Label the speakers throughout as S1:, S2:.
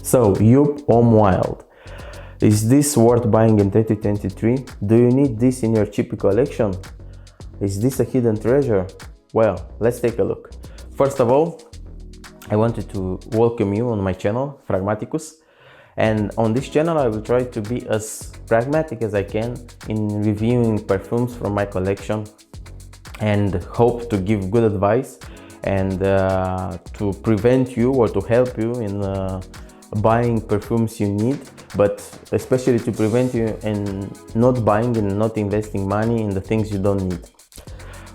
S1: So, Joop Homme Wild. Is this worth buying in 2023? Do you need this in your cheapy collection? Is this a hidden treasure? Well, let's take a look. First of all, I wanted to welcome you on my channel, Fragmaticus. And on this channel I will try to be as pragmatic as I can in reviewing perfumes from my collection and hope to give good advice and to prevent you or to help you in buying perfumes you need, but especially to prevent you in not buying and not investing money in the things you don't need.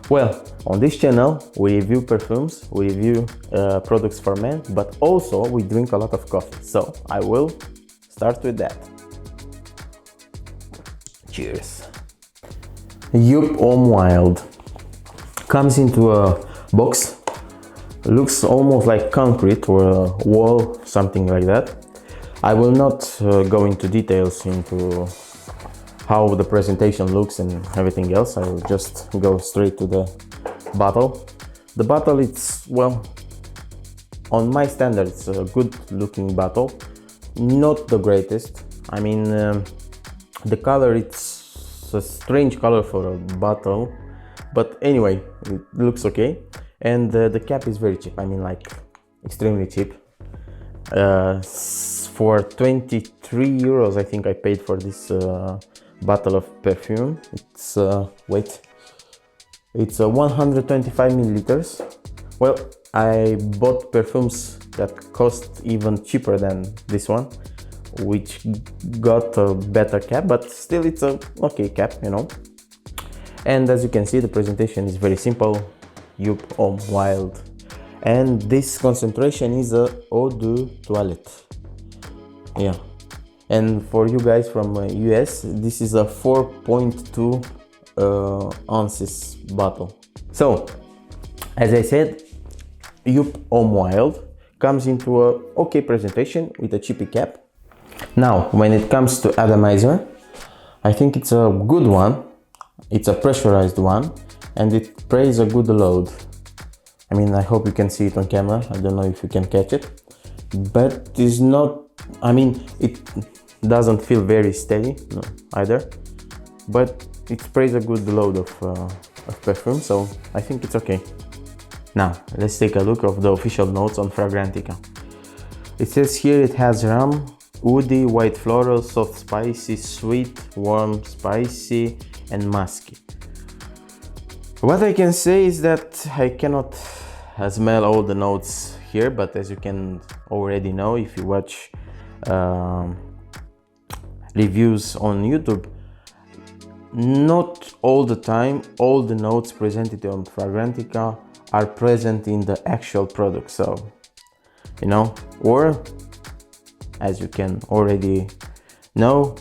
S1: Well, on this channel we review perfumes, we review products for men, but also we drink a lot of coffee. So I will start with that. Cheers. Joop Homme Wild comes into a box. Looks almost like concrete or a wall, something like that. I will not go into details into how the presentation looks and everything else. I will just go straight to the bottle. The bottle, it's, well, on my standards, a good looking bottle. Not the greatest. I mean, the color, it's a strange color for a bottle, but anyway, it looks okay. And the cap is very cheap. I mean, like, extremely cheap. For 23 euros, I think I paid for this bottle of perfume. It's wait, it's 125 milliliters. Well, I bought perfumes that cost even cheaper than this one, which got a better cap, but still it's a okay cap, you know. And as you can see, the presentation is very simple. Joop Homme Wild, and this concentration is a eau de toilette. Yeah, and for you guys from US, this is a 4.2 ounces bottle. So, as I said, Joop Homme Wild comes into a okay presentation with a cheapy cap. Now, when it comes to atomizer, I think it's a good one. It's a pressurized one, and it sprays a good load. I mean, I hope you can see it on camera. I don't know if you can catch it, but it's not, I mean, it doesn't feel very steady, no, either, but it sprays a good load of perfume, so I think it's okay. Now, let's take a look of the official notes on Fragmaticus. It says here it has rum, woody, white floral, soft spicy, sweet, warm, spicy, and musky. What I can say is that I cannot smell all the notes here, but as you can already know if you watch reviews on YouTube, not all the time all the notes presented on Fragmaticus are present in the actual product. So, you know, or as you can already know,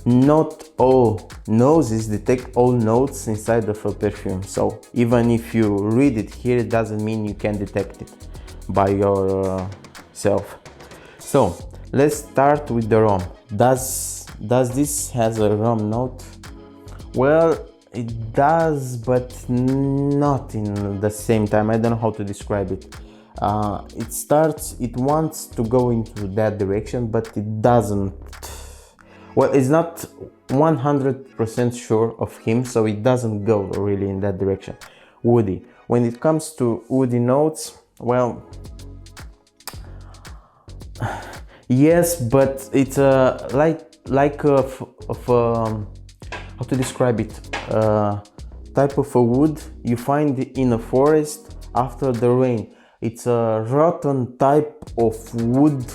S1: not all noses detect all notes inside of a perfume. So even if you read it here, it doesn't mean you can detect it by yourself. So let's start with the rum. Does this has a rum note? Well, it does, but not in the same time. I don't know how to describe it. It wants to go into that direction, but it doesn't. Well, it's not 100% sure of him, so it doesn't go really in that direction. Woody. When it comes to woody notes, well, yes, but it's like how to describe it? Type of a wood you find in a forest after the rain. It's a rotten type of wood.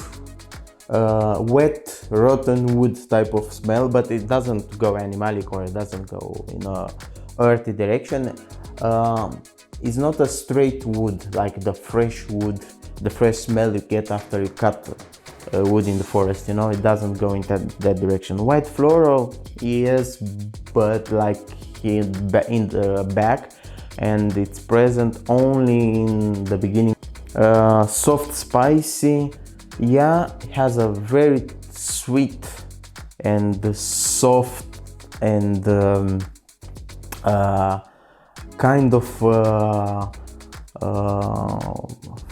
S1: Wet, rotten wood type of smell, but it doesn't go animalic or it doesn't go in a earthy direction. It's not a straight wood like the fresh wood, the fresh smell you get after you cut wood in the forest, you know. It doesn't go in that direction. White floral, yes, but like in the back, and it's present only in the beginning. Soft spicy, yeah, it has a very sweet and soft and kind of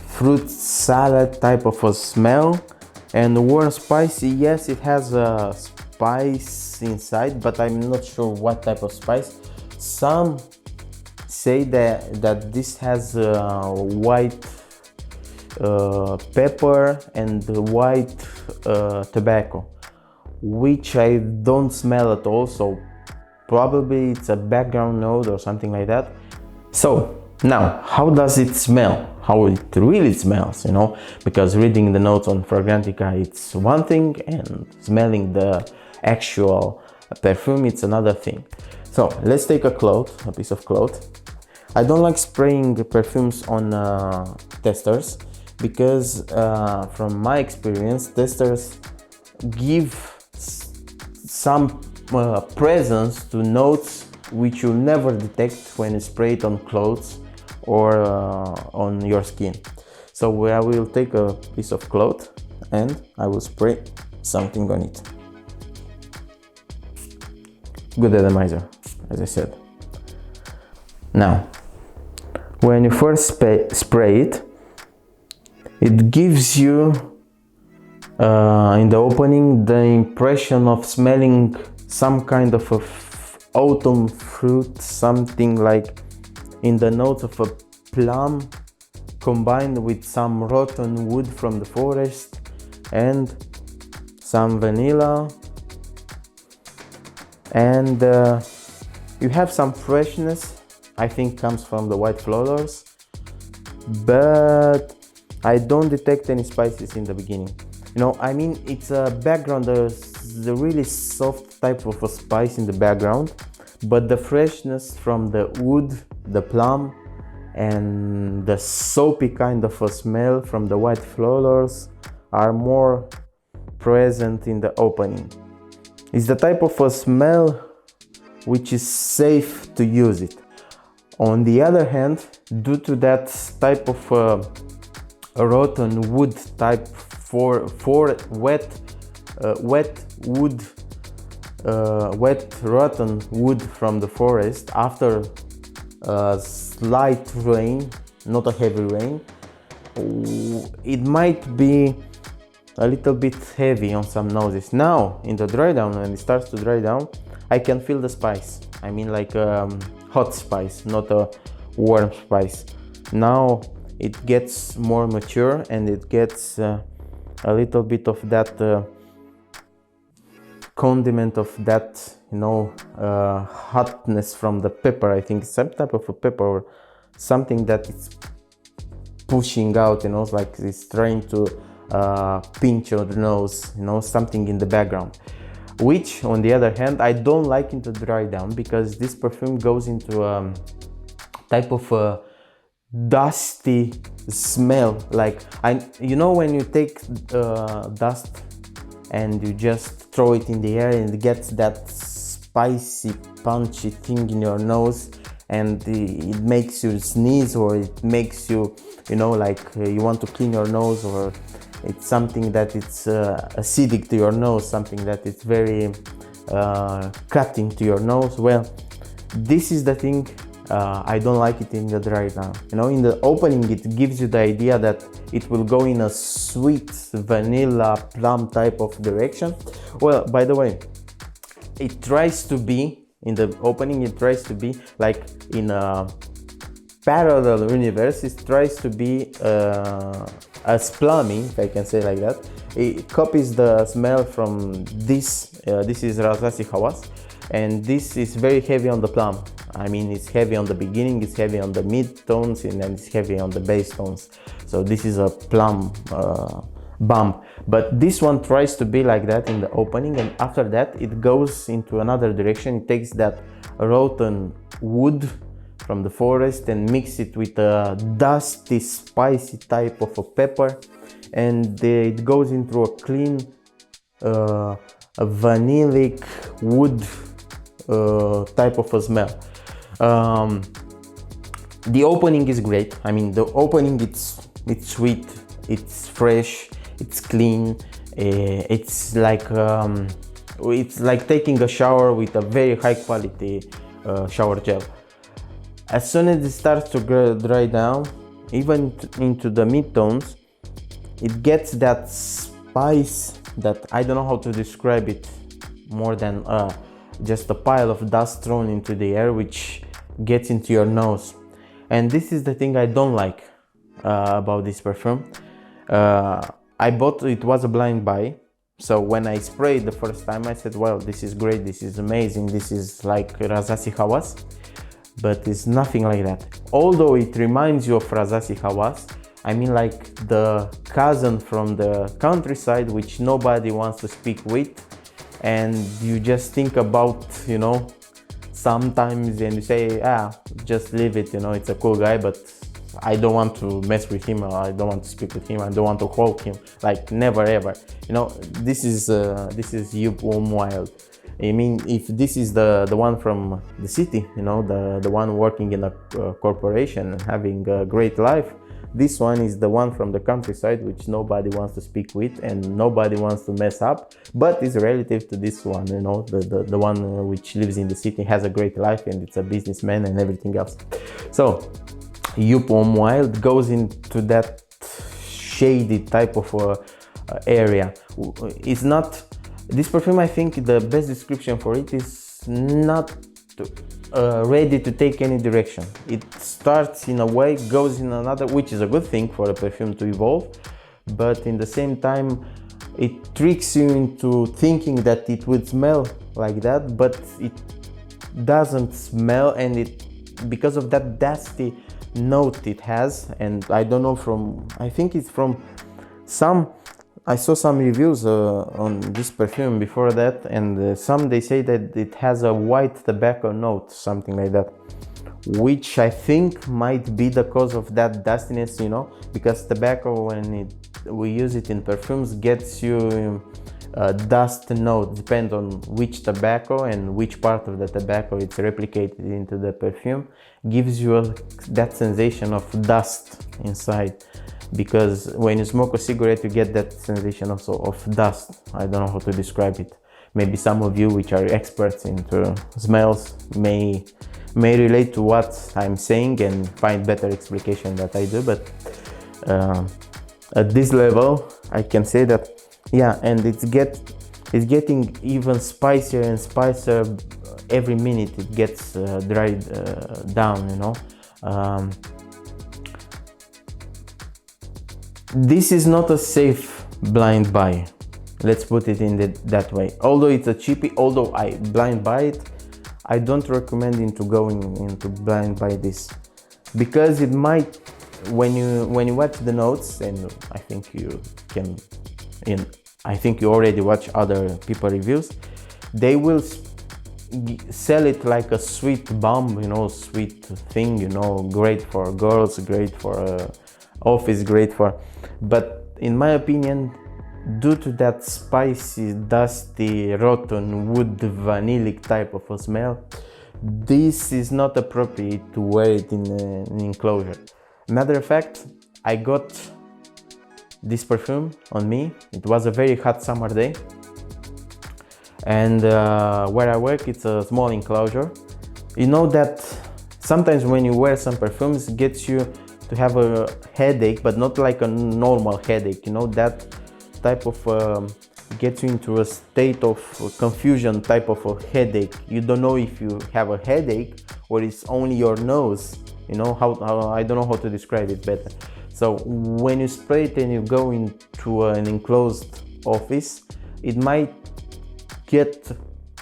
S1: fruit salad type of a smell, And warm spicy, yes, it has a spice inside, but I'm not sure what type of spice. Some say that this has white pepper and white tobacco, which I don't smell at all, so probably it's a background note or something like that. So now, how does it smell? How it really smells, you know, because reading the notes on Fragmaticus it's one thing, and smelling the actual perfume it's another thing. So let's take a piece of cloth. I don't like spraying perfumes on testers, because from my experience, testers give some presence to notes which you'll never detect when you spray it on clothes or on your skin. So I will take a piece of cloth and I will spray something on it. Good atomizer, as I said. Now, when you first spray it, it gives you in the opening the impression of smelling some kind of autumn fruit, something like in the notes of a plum combined with some rotten wood from the forest and some vanilla, and you have some freshness, I think comes from the white flowers, but I don't detect any spices in the beginning. You know, I mean, it's a background, there's the really soft type of a spice in the background, but the freshness from the wood, the plum, and the soapy kind of a smell from the white flowers are more present in the opening. It's the type of a smell which is safe to use it. On the other hand, due to that type of rotten wood type for wet wood, wet rotten wood from the forest after a slight rain, not a heavy rain, it might be a little bit heavy on some noses. Now in the dry down, when it starts to dry down, I can feel the spice. I mean, like hot spice, not a warm spice. Now it gets more mature and it gets a little bit of that condiment of that, you know, hotness from the pepper. I think some type of a pepper or something that is pushing out, you know, like it's trying to pinch your nose, you know, something in the background. Which, on the other hand, I don't like into dry down, because this perfume goes into a type of a dusty smell. Like, you know, when you take dust and you just throw it in the air and it gets that spicy, punchy thing in your nose, and it makes you sneeze, or it makes you, you know, like you want to clean your nose, or it's something that it's acidic to your nose, something that it's very cutting to your nose. Well, this is the thing, I don't like it in the dry down. You know, in the opening it gives you the idea that it will go in a sweet vanilla plum type of direction. Well, by the way, it tries to be, in the opening it tries to be like in a parallel universe. It tries to be as plummy, if I can say like that. It copies the smell from this. This is Rasasi Hawas, and this is very heavy on the plum. I mean, it's heavy on the beginning, it's heavy on the mid tones, and then it's heavy on the bass tones. So this is a plum bump. But this one tries to be like that in the opening, and after that it goes into another direction. It takes that rotten wood from the forest and mix it with a dusty, spicy type of a pepper, and it goes into a clean a vanillic wood type of a smell. The opening is great. I mean, the opening, it's sweet, it's fresh, it's clean. It's like taking a shower with a very high quality shower gel. As soon as it starts to dry down, even into the mid tones, it gets that spice that I don't know how to describe it more than just a pile of dust thrown into the air which gets into your nose. And this is the thing I don't like about this perfume. I bought it, was a blind buy, so when I sprayed the first time I said, well, this is great, this is amazing, this is like Razasi Hawas, but it's nothing like that. Although it reminds you of Razasi Hawas, I mean like the cousin from the countryside which nobody wants to speak with, and you just think about, you know, sometimes, and you say, just leave it, you know, it's a cool guy, but I don't want to mess with him, or I don't want to speak with him, I don't want to hold him, like never ever, you know. This is Joop Homme Wild. I mean, if this is the one from the city, you know, the one working in a corporation having a great life, this one is the one from the countryside which nobody wants to speak with and nobody wants to mess up, but is relative to this one, you know, the one which lives in the city, has a great life, and it's a businessman and everything else. So Joop Homme Wild goes into that shady type of area. It's not, this perfume, I think the best description for it is not ready to take any direction. It starts in a way, goes in another, which is a good thing for a perfume to evolve, but in the same time it tricks you into thinking that it would smell like that, but it doesn't smell, and it, because of that dusty note it has, and I don't know, from, I think it's from some, I saw some reviews on this perfume before that, and some they say that it has a white tobacco note, something like that, which I think might be the cause of that dustiness, you know, because tobacco, when we use it in perfumes, gets you dust note, depend on which tobacco and which part of the tobacco it's replicated into the perfume, gives you that sensation of dust inside. Because when you smoke a cigarette you get that sensation also of dust. I don't know how to describe it. Maybe some of you which are experts into smells may relate to what I'm saying and find better explication that I do, but at this level I can say that, yeah, and it's getting even spicier and spicier every minute. It gets dried down, you know. This is not a safe blind buy, let's put it in that way. Although it's a cheapie, although I blind buy it, I don't recommend into going into blind buy this, because it might, when you watch the notes, and I think you can, I think you already watch other people reviews, they will sell it like a sweet bomb, you know, sweet thing, you know, great for girls, great for office, great for, but in my opinion, due to that spicy, dusty, rotten wood vanillic type of a smell, this is not appropriate to wear it in an enclosure. Matter of fact, I got this perfume on me, it was a very hot summer day, and where I work, it's a small enclosure. You know that sometimes when you wear some perfumes, it gets you to have a headache, but not like a normal headache, you know, that type of gets you into a state of confusion type of a headache. You don't know if you have a headache or it's only your nose, you know, how I don't know how to describe it better. So when you spray it and you go into an enclosed office, it might get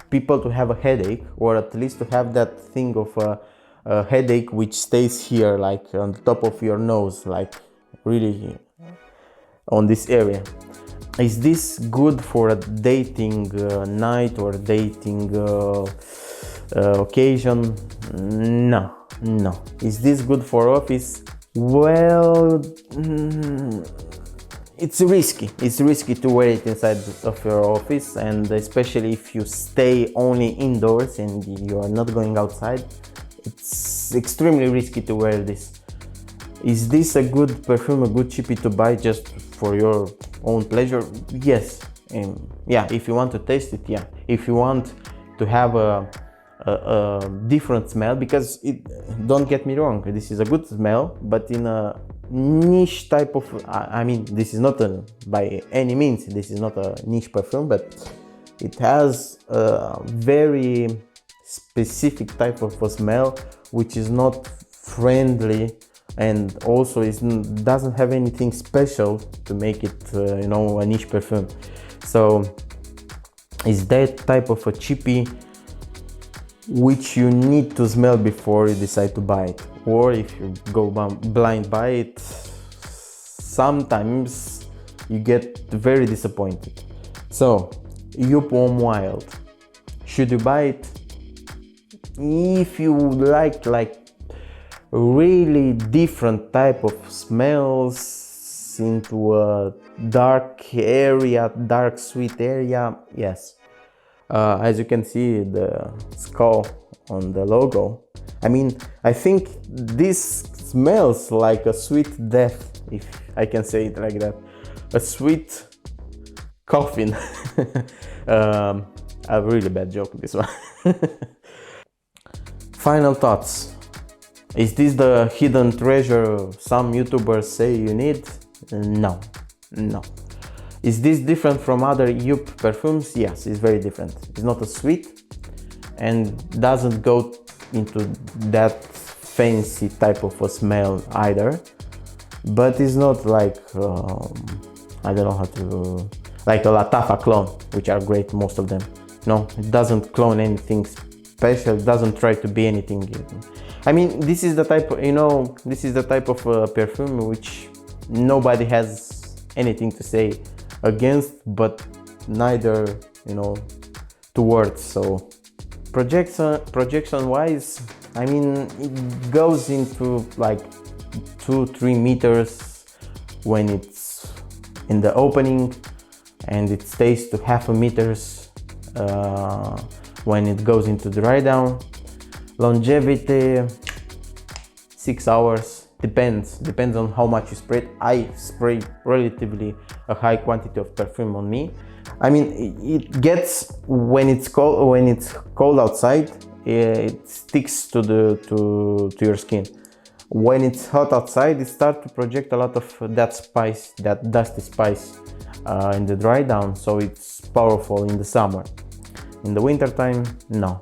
S1: people to have a headache, or at least to have that thing of a headache which stays here, like on the top of your nose, like really on this area. Is this good for a dating night or dating occasion? No. Is this good for office? Well, it's risky. It's risky to wear it inside of your office, and especially if you stay only indoors and you are not going outside, it's extremely risky to wear this. Is this a good perfume, a good cheapie to buy just for your own pleasure? Yes. Yeah, if you want to taste it, yeah. If you want to have a different smell, because don't get me wrong, this is a good smell, but in a niche type of, I mean, this is not a, by any means, this is not a niche perfume, but it has a very specific type of a smell, which is not friendly, and also doesn't have anything special to make it, you know, a niche perfume. So it's that type of a cheapie which you need to smell before you decide to buy it, or if you go blind buy it, sometimes you get very disappointed. So Joop Homme Wild, should you buy it? If you like really different type of smells into a dark area, dark sweet area, yes. As you can see, the skull on the logo, I mean, I think this smells like a sweet death, if I can say it like that, a sweet coffin. A really bad joke, this one. Final thoughts. Is this the hidden treasure some YouTubers say you need? No, no. Is this different from other Joop perfumes? Yes, it's very different. It's not a sweet and doesn't go into that fancy type of a smell either. But it's not like, I don't know how to, like a Latafa clone, which are great, most of them. No, it doesn't clone anything special, it doesn't try to be anything. I mean, this is the type of, you know, this is the type of perfume which nobody has anything to say against, but neither, you know, towards. So projection wise, I mean, it goes into like 2-3 meters when it's in the opening, and it stays to 0.5 meters when it goes into dry down. Longevity 6 hours, depends on how much you spray. I spray relatively a high quantity of perfume on me. I mean, it gets, when it's cold outside, it sticks to your skin. When it's hot outside, it starts to project a lot of that spice, that dusty spice in the dry down, so it's powerful in the summer. In the winter time, no.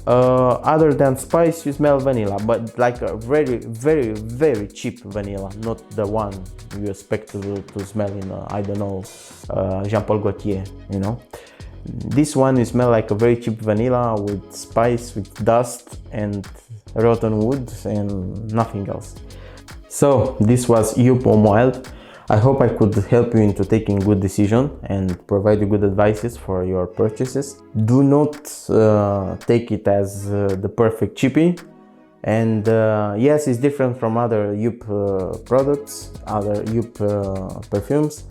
S1: Other than spice, you smell vanilla, but like a very cheap vanilla, not the one you expect to smell in I don't know, Jean Paul Gaultier, you know. This one you smell like a very cheap vanilla with spice, with dust and rotten wood and nothing else. So this was Joop Homme Wild. I hope I could help you into taking good decision and provide you good advices for your purchases. Do not take it as the perfect cheapie. And yes, it's different from other Joop products, other Joop perfumes,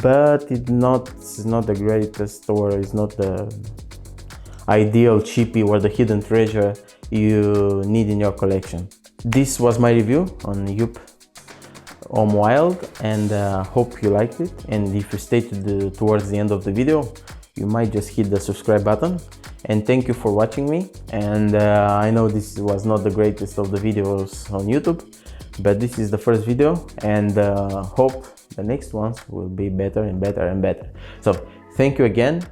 S1: but it's not the greatest, or it's not the ideal cheapie or the hidden treasure you need in your collection. This was my review on Joop Homme Wild, and hope you liked it. And if you stayed towards the end of the video, you might just hit the subscribe button. And thank you for watching me. And I know this was not the greatest of the videos on YouTube, but this is the first video, and hope the next ones will be better and better and better. So thank you again.